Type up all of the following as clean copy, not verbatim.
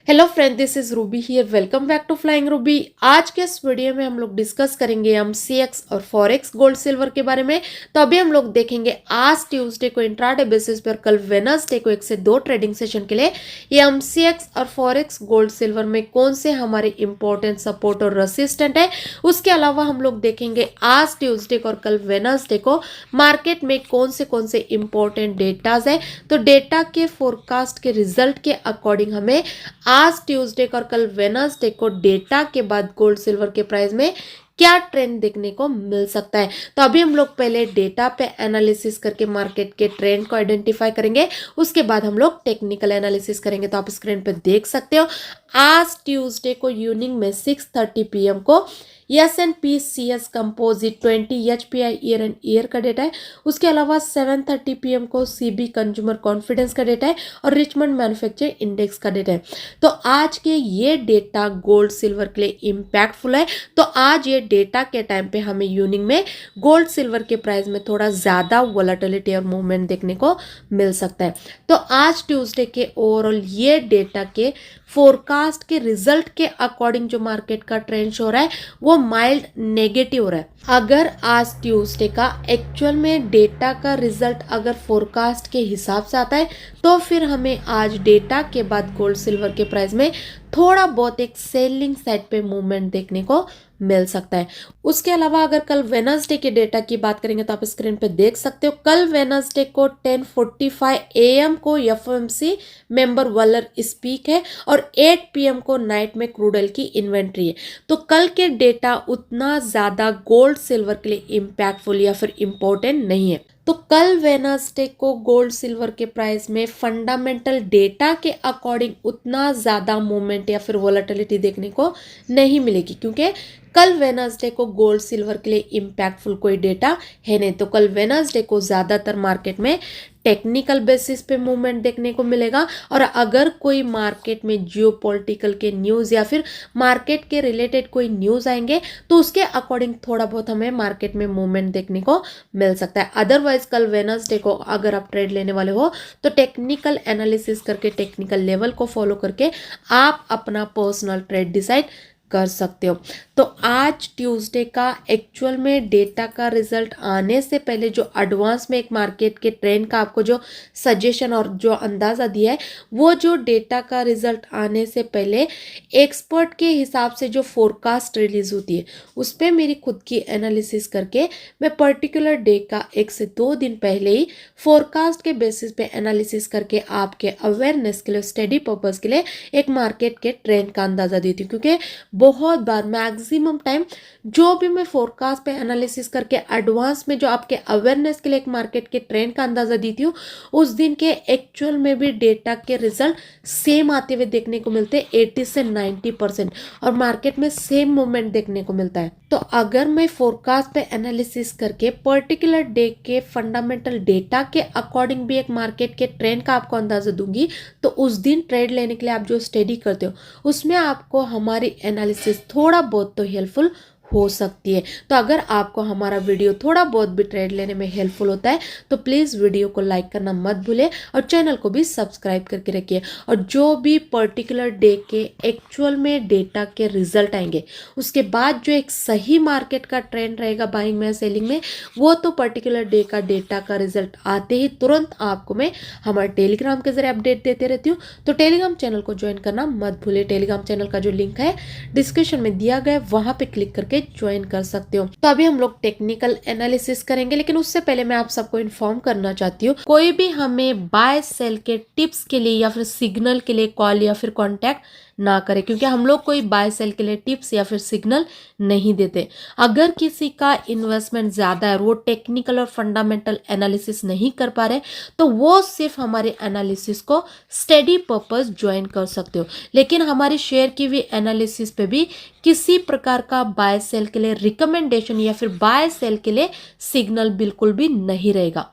Hello friend, this is Ruby here. Welcome back to Flying Ruby. आज के इस video में हम लोग डिस्कस करेंगे एमसीएक्स और फॉरेक्स गोल्ड सिल्वर के बारे में। तो अभी हम लोग देखेंगे आज ट्यूसडे को इंट्राडे बेसिस पर, कल वेडनेसडे को 1 से 2 ट्रेडिंग सेशन के लिए ये एमसीएक्स और फॉरेक्स गोल्ड सिल्वर में कौन से हमारे इंपॉर्टेंट सपोर्ट और रेसिस्टेंट है। उसके अलावा हम लोग देखेंगे आज ट्यूसडे को और कल वेडनेसडे को मार्केट में कौन से इंपॉर्टेंट डेटाज है। तो डेटा के फोरकास्ट के रिजल्ट के अकॉर्डिंग हमें आज ट्यूसडे को और कल वेडनेसडे को डेटा के बाद गोल्ड सिल्वर के प्राइस में क्या ट्रेंड देखने को मिल सकता है। तो अभी हम लोग पहले डेटा पे एनालिसिस करके मार्केट के ट्रेंड को आइडेंटिफाई करेंगे, उसके बाद हम लोग टेक्निकल एनालिसिस करेंगे। तो आप स्क्रीन पे देख सकते हो आज ट्यूसडे को इवनिंग में 6:30 PM को S&P CS composite 20 HPI year and year का डेटा है। उसके अलावा 7:30 PM को CB कंज्यूमर कॉन्फिडेंस का डेटा है और रिचमंड मैन्युफैक्चरिंग इंडेक्स का डेटा है। तो आज के ये डेटा गोल्ड सिल्वर के लिए इम्पैक्टफुल है। तो आज ये डेटा के टाइम पे हमें इवनिंग में गोल्ड सिल्वर के प्राइस में थोड़ा ज़्यादा वोलेटिलिटी और मूवमेंट देखने को मिल सकता है। तो आज ट्यूसडे के ओवरऑल ये डेटा के फोरकास्ट के रिजल्ट के अकॉर्डिंग जो मार्केट का ट्रेंड हो रहा है वो माइल्ड नेगेटिव हो रहा है। अगर आज ट्यूसडे का एक्चुअल में डेटा का रिजल्ट अगर फोरकास्ट के हिसाब से आता है तो फिर हमें आज डेटा के बाद गोल्ड सिल्वर के प्राइस में थोड़ा बहुत एक सेलिंग साइड पे मूवमेंट देखने को मिल सकता है। उसके अलावा अगर कल वेडनेसडे के डेटा की बात करेंगे तो आप स्क्रीन पे देख सकते हो कल वेडनेसडे को 10:45 AM को FOMC मेंबर वॉलर स्पीक है और 8 PM को नाइट में क्रूड ऑयल की इन्वेंट्री है। तो कल के डेटा उतना ज़्यादा गोल्ड सिल्वर के लिए इम्पैक्टफुल या फिर इम्पोर्टेंट नहीं है। तो कल वेडनेसडे को गोल्ड सिल्वर के प्राइस में फंडामेंटल डेटा के अकॉर्डिंग उतना ज़्यादा मूवमेंट या फिर वोलेटिलिटी देखने को नहीं मिलेगी, क्योंकि कल वेडनेसडे को गोल्ड सिल्वर के लिए इम्पैक्टफुल कोई डेटा है नहीं। तो कल वेडनेसडे को ज़्यादातर मार्केट में टेक्निकल बेसिस पे मूवमेंट देखने को मिलेगा और अगर कोई मार्केट में जियोपॉलिटिकल के न्यूज़ या फिर मार्केट के रिलेटेड कोई न्यूज़ आएंगे तो उसके अकॉर्डिंग थोड़ा बहुत हमें मार्केट में मूवमेंट देखने को मिल सकता है। अदरवाइज कल वेडनेसडे को अगर आप ट्रेड लेने वाले हो तो टेक्निकल एनालिसिस करके टेक्निकल लेवल को फॉलो करके आप अपना पर्सनल ट्रेड डिसाइड कर सकते हो। तो आज ट्यूसडे का एक्चुअल में डेटा का रिजल्ट आने से पहले जो एडवांस में एक मार्केट के ट्रेंड का आपको जो सजेशन और जो अंदाज़ा दिया है वो जो डेटा का रिजल्ट आने से पहले एक्सपर्ट के हिसाब से जो फोरकास्ट रिलीज होती है उस पर मेरी खुद की एनालिसिस करके मैं पर्टिकुलर डे का 1 से 2 दिन पहले ही फोरकास्ट के बेसिस पे एनालिसिस करके आपके अवेयरनेस के लिए, स्टडी पर्पज़ के लिए एक मार्केट के ट्रेंड का अंदाज़ा देती हूँ। क्योंकि बहुत बार मैक्सिमम टाइम जो भी मैं फोरकास्ट पे एनालिसिस करके एडवांस में जो आपके अवेयरनेस के लिए एक मार्केट के ट्रेंड का अंदाजा देती हूँ उस दिन के एक्चुअल में भी डेटा के रिजल्ट सेम आते हुए देखने को मिलते हैं 80 से 90% और मार्केट में सेम मूवमेंट देखने को मिलता है। तो अगर मैं फोरकास्ट पे एनालिसिस करके पर्टिकुलर डे के फंडामेंटल डेटा के अकॉर्डिंग भी एक मार्केट के ट्रेंड का आपको अंदाजा दूंगी तो उस दिन ट्रेड लेने के लिए आप जो स्टडी करते हो उसमें आपको हमारी एनालिसिस थोड़ा बहुत तो हेल्पफुल हो सकती है। तो अगर आपको हमारा वीडियो थोड़ा बहुत भी ट्रेड लेने में हेल्पफुल होता है तो प्लीज़ वीडियो को लाइक करना मत भूलें और चैनल को भी सब्सक्राइब करके रखिए। और जो भी पर्टिकुलर डे के एक्चुअल में डेटा के रिजल्ट आएंगे उसके बाद जो एक सही मार्केट का ट्रेंड रहेगा बाइंग में सेलिंग में वो तो पर्टिकुलर डे का डेटा का रिजल्ट आते ही तुरंत आपको मैं हमारे टेलीग्राम के जरिए अपडेट देते रहती हूँ। तो टेलीग्राम चैनल को ज्वाइन करना मत भूलिए। टेलीग्राम चैनल का जो लिंक है डिस्क्रिप्शन में दिया गया है, वहां पे क्लिक करके ज्वाइन कर सकते हो। तो अभी हम लोग टेक्निकल एनालिसिस करेंगे, लेकिन उससे पहले मैं आप सबको इन्फॉर्म करना चाहती हूँ कोई भी हमें बाय सेल के टिप्स के लिए या फिर सिग्नल के लिए कॉल या फिर कॉन्टैक्ट ना करें, क्योंकि हम लोग कोई बाय सेल के लिए टिप्स या फिर सिग्नल नहीं देते। अगर किसी का इन्वेस्टमेंट ज़्यादा है और वो टेक्निकल और फंडामेंटल एनालिसिस नहीं कर पा रहे तो वो सिर्फ हमारे एनालिसिस को स्टडी पर्पस ज्वाइन कर सकते हो, लेकिन हमारी शेयर की हुई एनालिसिस पे भी किसी प्रकार का बाय सेल के लिए रिकमेंडेशन या फिर बाय सेल के लिए सिग्नल बिल्कुल भी नहीं रहेगा।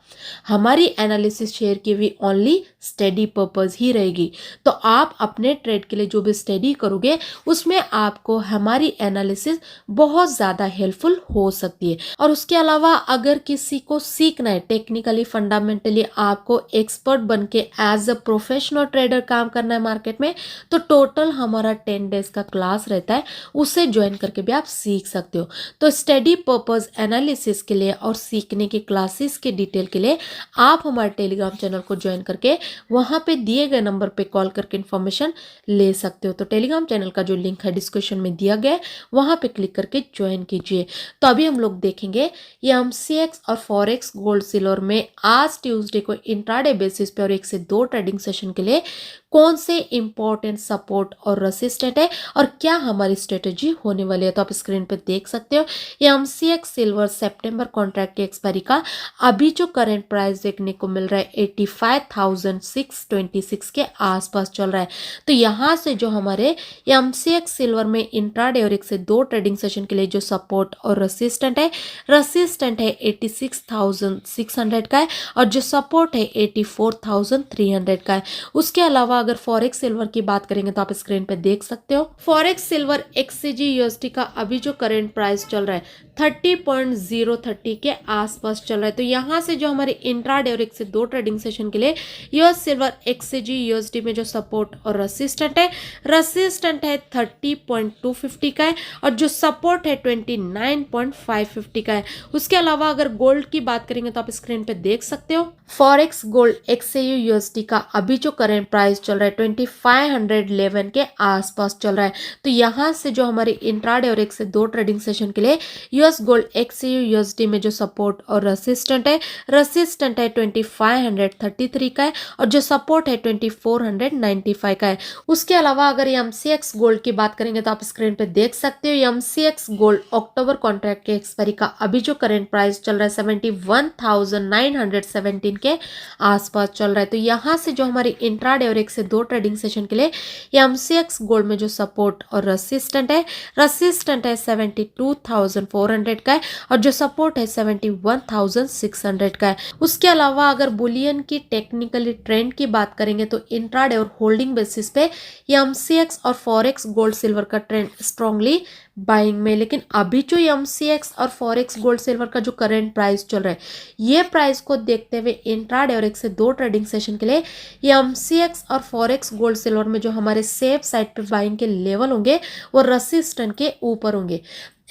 हमारी एनालिसिस शेयर की हुई ओनली स्टडी पर्पस ही रहेगी। तो आप अपने ट्रेड के लिए जो भी स्टडी करोगे उसमें आपको हमारी एनालिसिस बहुत ज़्यादा हेल्पफुल हो सकती है। और उसके अलावा अगर किसी को सीखना है टेक्निकली फंडामेंटली आपको एक्सपर्ट बन के एज अ प्रोफेशनल ट्रेडर काम करना है मार्केट में, तो टोटल हमारा 10 डेज का क्लास रहता है, उसे ज्वाइन करके भी आप सीख सकते हो। तो स्टडी पर्पस एनालिसिस के लिए और सीखने की क्लासेस के डिटेल के लिए आप हमारे टेलीग्राम चैनल को ज्वाइन करके वहां पे दिए गए नंबर पे कॉल करके इन्फॉर्मेशन ले सकते हो। तो टेलीग्राम चैनल का जो लिंक है डिस्क्रिप्शन में दिया गया है, वहां पे क्लिक करके ज्वाइन कीजिए। तो अभी हम लोग देखेंगे ये एमसीएक्स और फॉरेक्स गोल्ड सिल्वर में आज ट्यूसडे को इंट्राडे बेसिस पे और 1 से 2 ट्रेडिंग सेशन के लिए कौन से इंपॉर्टेंट सपोर्ट और रेसिस्टेंट है और क्या हमारी स्ट्रेटेजी होने वाली है। तो आप स्क्रीन पे देख सकते हो ये एमसीएक्स सिल्वर सितंबर कॉन्ट्रैक्ट की एक्सपायरी का अभी जो करंट प्राइस देखने को मिल रहा है 85,626 के आसपास चल रहा है। तो यहाँ से जो हमारे एमसीएक्स सिल्वर में इंट्राडे और 1 से 2 ट्रेडिंग सेशन के लिए जो सपोर्ट और रेसिस्टेंट है 86,600 का है और जो सपोर्ट है 84,300 का है। उसके अलावा अगर फॉरेक्स सिल्वर की बात करेंगे तो आप स्क्रीन पे देख सकते हो फॉरेक्स सिल्वर एक्ससीजी यूएसडी का अभी जो करंट प्राइस चल रहा है 30.030 के आसपास चल रहा है। तो यहाँ से जो हमारे इंट्राडे और 1 से 2 ट्रेडिंग सेशन के लिए यूएस सिल्वर एक्ससीजी यूएसडी में जो सपोर्ट और रेसिस्टेंट है 30.250 का है और जो सपोर्ट है 29.550 का है। उसके अलावा अगर गोल्ड की बात करेंगे तो आप स्क्रीन पे देख सकते हो फॉरेक्स गोल्ड एक्सएयू यूएसडी का अभी जो करंट प्राइस चल रहा है 2511 के आसपास चल रहा है। तो यहाँ से जो हमारे इंट्राडे और 1 से 2 ट्रेडिंग सेशन के लिए यूएस गोल्ड एक्सएयू यूएसडी में जो सपोर्ट और रेसिस्टेंट है 2533 का है और जो सपोर्ट है 2495 का है। उसके अलावा अगर एमसीएक्स गोल्ड की बात करेंगे तो आप स्क्रीन पे देख सकते हो एमसीएक्स गोल्ड अक्टूबर कॉन्ट्रैक्ट के एक्सपायरी का अभी जो करंट प्राइस चल रहा है 71,917 के आसपास चल रहा है। तो यहाँ से जो हमारी इंट्राडे और 1 से 2 ट्रेडिंग सेशन के लिए एमसीएक्स गोल्ड में जो सपोर्ट और रेसिस्टेंट है 72,400 का है और जो सपोर्ट है 71,600 का है। उसके अलावा अगर बुलियन की टेक्निकली ट्रेंड की बात करेंगे तो इंट्राडे और होल्डिंग बेसिस पे एमसीएक्स और फॉरेक्स गोल्ड सिल्वर का ट्रेंड स्ट्रांगली बाइंग में। लेकिन अभी जो एमसीएक्स और फॉरेक्स गोल्ड सिल्वर का जो करंट प्राइस चल रहा है ये प्राइस को देखते हुए इंट्राडे और 1 से 2 ट्रेडिंग सेशन के लिए एमसीएक्स और फॉरेक्स गोल्ड सिल्वर में जो हमारे सेफ साइड पे बाइंग के लेवल होंगे वो रेसिस्टेंट के ऊपर होंगे।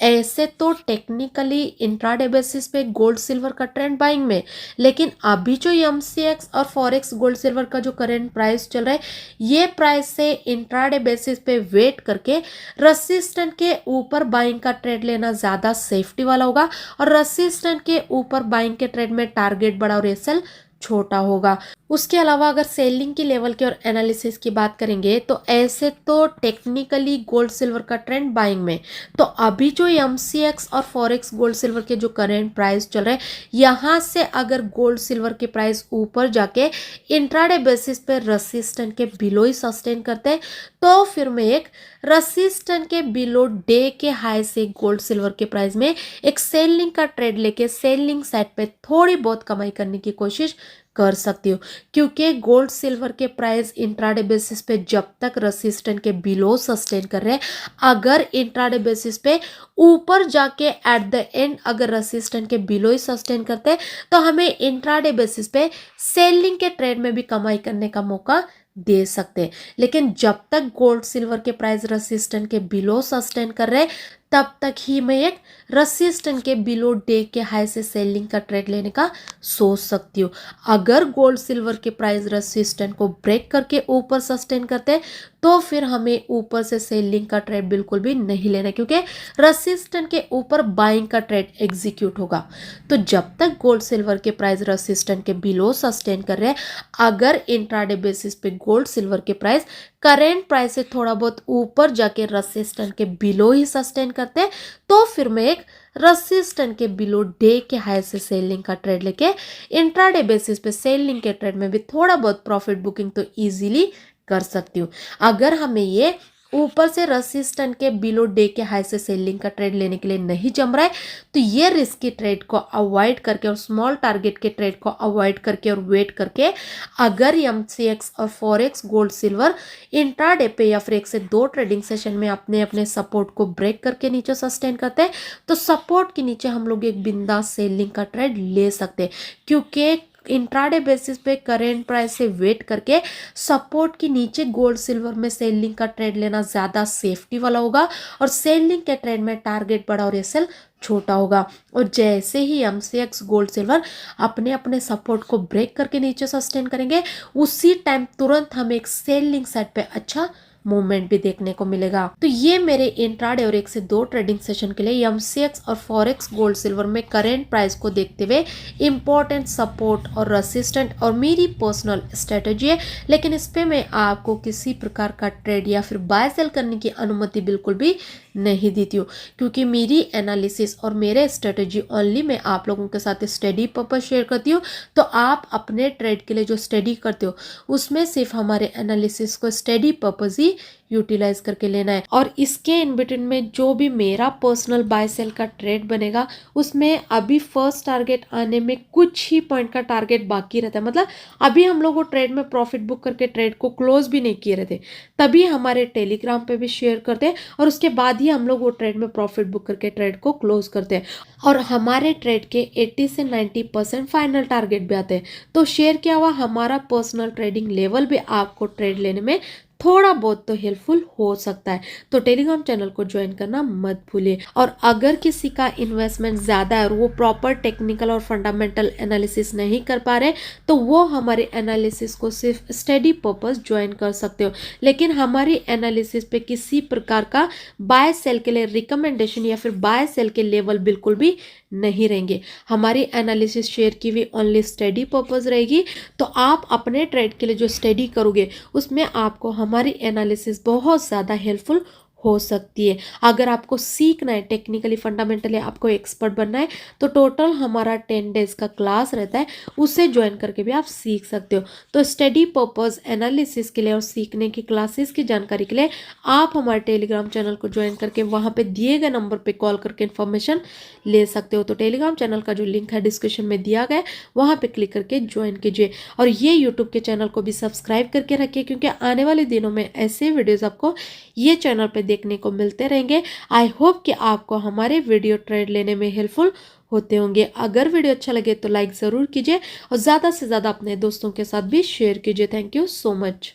ऐसे तो टेक्निकली इंट्राडे बेसिस पे गोल्ड सिल्वर का ट्रेंड बाइंग में, लेकिन अभी जो एमसीएक्स और फॉरेक्स गोल्ड सिल्वर का जो करंट प्राइस चल रहा है ये प्राइस से इंट्राडे बेसिस पे वेट करके रेसिस्टेंट के ऊपर बाइंग का ट्रेड लेना ज़्यादा सेफ्टी वाला होगा और रेसिस्टेंट के ऊपर बाइंग के ट्रेड में टारगेट बड़ा और एसएल छोटा होगा। उसके अलावा अगर सेलिंग की लेवल की और एनालिसिस की बात करेंगे तो ऐसे तो टेक्निकली गोल्ड सिल्वर का ट्रेंड बाइंग में, तो अभी जो एमसीएक्स और फॉरेक्स गोल्ड सिल्वर के जो करंट प्राइस चल रहे हैं यहाँ से अगर गोल्ड सिल्वर के प्राइस ऊपर जाके इंट्राडे बेसिस पे रेसिस्टेंट के बिलो ही सस्टेन करते हैं तो फिर मैं एक रेसिस्टेंट के बिलो डे के हाई से गोल्ड सिल्वर के प्राइस में एक सेलिंग का ट्रेड लेके सेलिंग साइड पे थोड़ी बहुत कमाई करने की कोशिश कर सकती हो, क्योंकि गोल्ड सिल्वर के प्राइस इंट्राडे बेसिस पे जब तक रेसिस्टेंट के बिलो सस्टेन कर रहे हैं, अगर इंट्राडे बेसिस पे ऊपर जाके एट द एंड अगर रेसिस्टेंट के बिलो ही सस्टेन करते हैं तो हमें इंट्राडे बेसिस पे सेलिंग के ट्रेड में भी कमाई करने का मौका दे सकते हैं। लेकिन जब तक गोल्ड सिल्वर के प्राइस रेसिस्टेंट के बिलो सस्टेन कर रहे हैं तब तक ही मैं एक रेसिस्टेंट के बिलो डे के हाई से सेलिंग का ट्रेड लेने का सोच सकती हूँ। अगर गोल्ड सिल्वर के प्राइस रेसिस्टेंट को ब्रेक करके ऊपर सस्टेन करते हैं तो फिर हमें ऊपर से सेलिंग का ट्रेड बिल्कुल भी नहीं लेना, क्योंकि रेसिस्टेंट के ऊपर बाइंग का ट्रेड एग्जीक्यूट होगा। तो जब तक गोल्ड सिल्वर के प्राइस रेसिस्टेंट के बिलो सस्टेन कर रहे हैं, अगर इंट्राडे बेसिस पे गोल्ड सिल्वर के प्राइस करेंट प्राइस से थोड़ा बहुत ऊपर जाके रेसिस्टेंट के बिलो ही सस्टेन करते हैं तो फिर मैं एक रेसिस्टेंट के बिलो डे के हाई से सेलिंग का ट्रेड लेके इंट्राडे बेसिस पे सेलिंग के ट्रेड में भी थोड़ा बहुत प्रॉफिट बुकिंग तो इजीली कर सकती हूँ। अगर हमें ये ऊपर से रेसिस्टेंट के बिलो डे के हाई से सेलिंग का ट्रेड लेने के लिए नहीं जम रहा है, तो ये रिस्की ट्रेड को अवॉइड करके और स्मॉल टारगेट के ट्रेड को अवॉइड करके और वेट करके अगर एमसीएक्स और फॉरेक्स गोल्ड सिल्वर इंट्राडे पे या फिर 1 से 2 ट्रेडिंग सेशन में अपने अपने सपोर्ट को ब्रेक करके नीचे सस्टेन करते हैं, तो सपोर्ट के नीचे हम लोग एक बिंदास सेलिंग का ट्रेड ले सकते हैं, क्योंकि इंट्राडे बेसिस पे करेंट प्राइस से वेट करके सपोर्ट के नीचे गोल्ड सिल्वर में सेलिंग का ट्रेड लेना ज़्यादा सेफ्टी वाला होगा और सेलिंग के ट्रेड में टारगेट बड़ा और एसएल छोटा होगा। और जैसे ही एमसीएक्स गोल्ड सिल्वर अपने अपने सपोर्ट को ब्रेक करके नीचे सस्टेन करेंगे, उसी टाइम तुरंत हमें एक सेलिंग साइड पे अच्छा मूवमेंट भी देखने को मिलेगा। तो ये मेरे इंट्राडे और 1 से 2 ट्रेडिंग सेशन के लिए एमसीएक्स और फॉरेक्स गोल्ड सिल्वर में करेंट प्राइस को देखते हुए इंपॉर्टेंट सपोर्ट और रेसिस्टेंट और मेरी पर्सनल स्ट्रेटेजी है, लेकिन इस पे मैं आपको किसी प्रकार का ट्रेड या फिर बाय सेल करने की अनुमति बिल्कुल भी नहीं देती हूँ, क्योंकि मेरी एनालिसिस और मेरे स्ट्रेटेजी ओनली मैं आप लोगों के साथ स्टडी पर्पज शेयर करती हूँ। तो आप अपने ट्रेड के लिए जो स्टडी करते हो उसमें सिर्फ हमारे एनालिसिस को स्टडी पर्पज ही यूटिलाइज करके लेना है। और इसके इन बिटवीन में जो भी मेरा पर्सनल बाय सेल का ट्रेड बनेगा, उसमें अभी फर्स्ट टारगेट आने में कुछ ही पॉइंट का टारगेट बाकी रहता है। मतलब अभी हम लोग वो ट्रेड में प्रॉफिट बुक करके ट्रेड को क्लोज भी नहीं किए रहते, तभी हमारे टेलीग्राम पे भी शेयर करते हैं और उसके बाद ही हम लोग वो ट्रेड में प्रॉफिट बुक करके ट्रेड को क्लोज करते हैं। और हमारे ट्रेड के 80 से 90% फाइनल टारगेट भी आते हैं। तो शेयर किया हुआ हमारा पर्सनल ट्रेडिंग लेवल भी आपको ट्रेड लेने में थोड़ा बहुत तो हेल्पफुल हो सकता है। तो टेलीग्राम चैनल को ज्वाइन करना मत भूलिए। और अगर किसी का इन्वेस्टमेंट ज़्यादा है और वो प्रॉपर टेक्निकल और फंडामेंटल एनालिसिस नहीं कर पा रहे, तो वो हमारे एनालिसिस को सिर्फ स्टडी पर्पस ज्वाइन कर सकते हो, लेकिन हमारी एनालिसिस पे किसी प्रकार का बाय सेल के लिए रिकमेंडेशन या फिर बाय सेल के लेवल बिल्कुल भी नहीं रहेंगे। हमारी एनालिसिस शेयर की हुई ओनली स्टडी पर्पस रहेगी। तो आप अपने ट्रेड के लिए जो स्टडी करोगे उसमें आपको हमारी एनालिसिस बहुत ज़्यादा हेल्पफुल हो सकती है। अगर आपको सीखना है टेक्निकली फंडामेंटली आपको एक्सपर्ट बनना है, तो टोटल हमारा 10 डेज का क्लास रहता है, उसे ज्वाइन करके भी आप सीख सकते हो। तो स्टडी पर्पस एनालिसिस के लिए और सीखने की क्लासेस की जानकारी के लिए आप हमारे टेलीग्राम चैनल को ज्वाइन करके वहाँ पे दिए गए नंबर पे कॉल करके इन्फॉर्मेशन ले सकते हो। तो टेलीग्राम चैनल का जो लिंक है डिस्क्रिप्शन में दिया गया है, वहाँ पे क्लिक करके ज्वाइन कीजिए। और ये यूट्यूब के चैनल को भी सब्सक्राइब करके रखिए, क्योंकि आने वाले दिनों में ऐसे वीडियोज़ आपको ये चैनल पे देखने को मिलते रहेंगे। आई होप कि आपको हमारे वीडियो ट्रेड लेने में हेल्पफुल होते होंगे। अगर वीडियो अच्छा लगे तो लाइक ज़रूर कीजिए और ज़्यादा से ज़्यादा अपने दोस्तों के साथ भी शेयर कीजिए। Thank you so much.